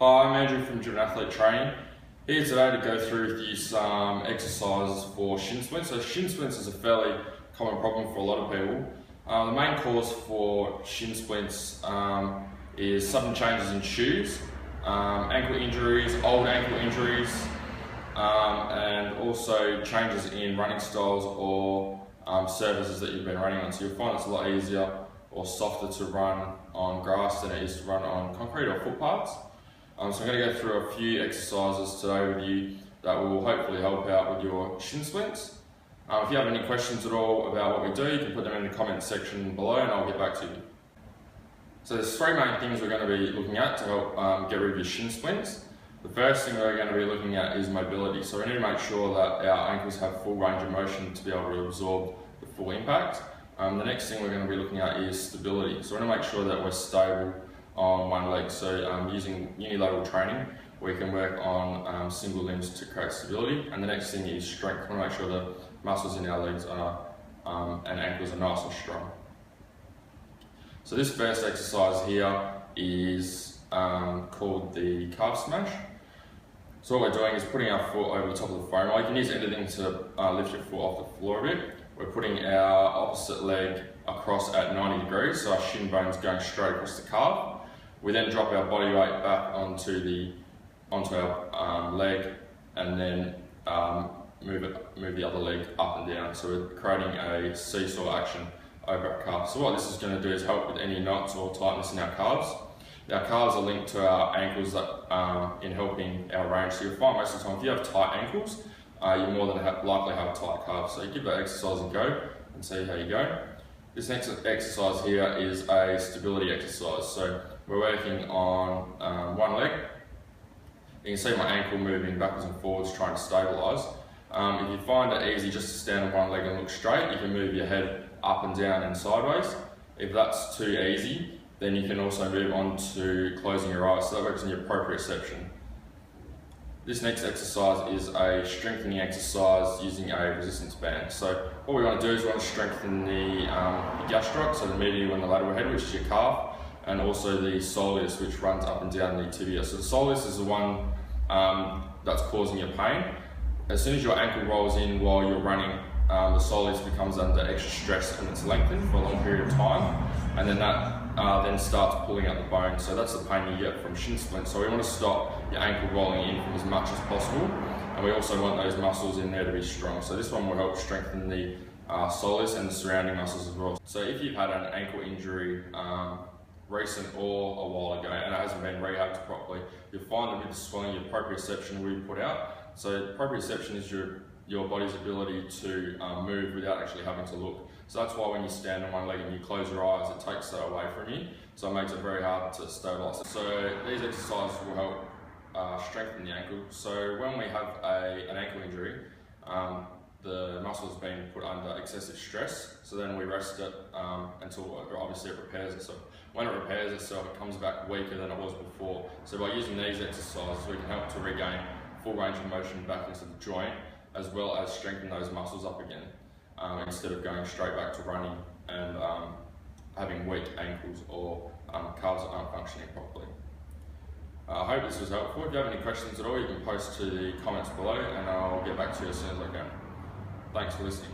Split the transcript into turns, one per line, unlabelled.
Hi, I'm Andrew from Gym and Athlete Training. Here today to go through with you some exercises for shin splints. So shin splints is a fairly common problem for a lot of people. The main cause for shin splints is sudden changes in shoes, ankle injuries, old ankle injuries, and also changes in running styles or surfaces that you've been running on. So you'll find it's a lot easier or softer to run on grass than it is to run on concrete or footpaths. So I'm going to go through a few exercises today with you that will hopefully help out with your shin splints. If you have any questions at all about what we do, you can put them in the comment section below and I'll get back to you. So there's three main things we're going to be looking at to help get rid of your shin splints. The first thing we're going to be looking at is mobility. So we need to make sure that our ankles have full range of motion to be able to absorb the full impact. The next thing we're going to be looking at is stability. So we're going to make sure that we're stable on one leg. So using unilateral training, we can work on single limbs to create stability. And the next thing is strength. We want to make sure the muscles in our legs are, and ankles are nice and strong. So this first exercise here is called the calf smash. So what we're doing is putting our foot over the top of the foam roll. You can use anything to lift your foot off the floor a bit. We're putting our opposite leg across at 90 degrees, so our shin bone's going straight across the calf. We then drop our body weight back onto our leg, and then move the other leg up and down. So we're creating a seesaw action over our calf. So what this is going to do is help with any knots or tightness in our calves. Our calves are linked to our ankles in helping our range. So you'll find most of the time if you have tight ankles, you're more than likely to have a tight calf. So you give that exercise a go and see how you go. This next exercise here is a stability exercise. So we're working on one leg. You can see my ankle moving backwards and forwards trying to stabilise. If you find it easy just to stand on one leg and look straight, you can move your head up and down and sideways. If that's too easy, then you can also move on to closing your eyes. So that works in your proprioception. This next exercise is a strengthening exercise using a resistance band. So what we want to do is we want to strengthen the gastroc, so the medial and the lateral head, which is your calf, and also the soleus, which runs up and down the tibia. So the soleus is the one that's causing your pain. As soon as your ankle rolls in while you're running, the soleus becomes under extra stress and it's lengthened for a long period of time, and then that then starts pulling at the bone. So that's the pain you get from shin splints. So we want to stop your ankle rolling in from as much as possible, and we also want those muscles in there to be strong. So this one will help strengthen the soleus and the surrounding muscles as well. So if you've had an ankle injury recent or a while ago and it hasn't been rehabbed properly, you'll find that with the swelling, your proprioception will be put out. So proprioception is your body's ability to move without actually having to look. So that's why when you stand on one leg and you close your eyes, it takes that away from you. So it makes it very hard to stabilise. So these exercises will help strengthen the ankle. So when we have an ankle injury, the muscle has been put under excessive stress. So then we rest it until obviously it repairs itself. When it repairs itself, it comes back weaker than it was before. So by using these exercises, we can help to regain full range of motion back into the joint, as well as strengthen those muscles up again, instead of going straight back to running and having weak ankles or calves that aren't functioning properly. I hope this was helpful. If you have any questions at all, you can post to the comments below and I'll get back to you as soon as I can. Thanks for listening.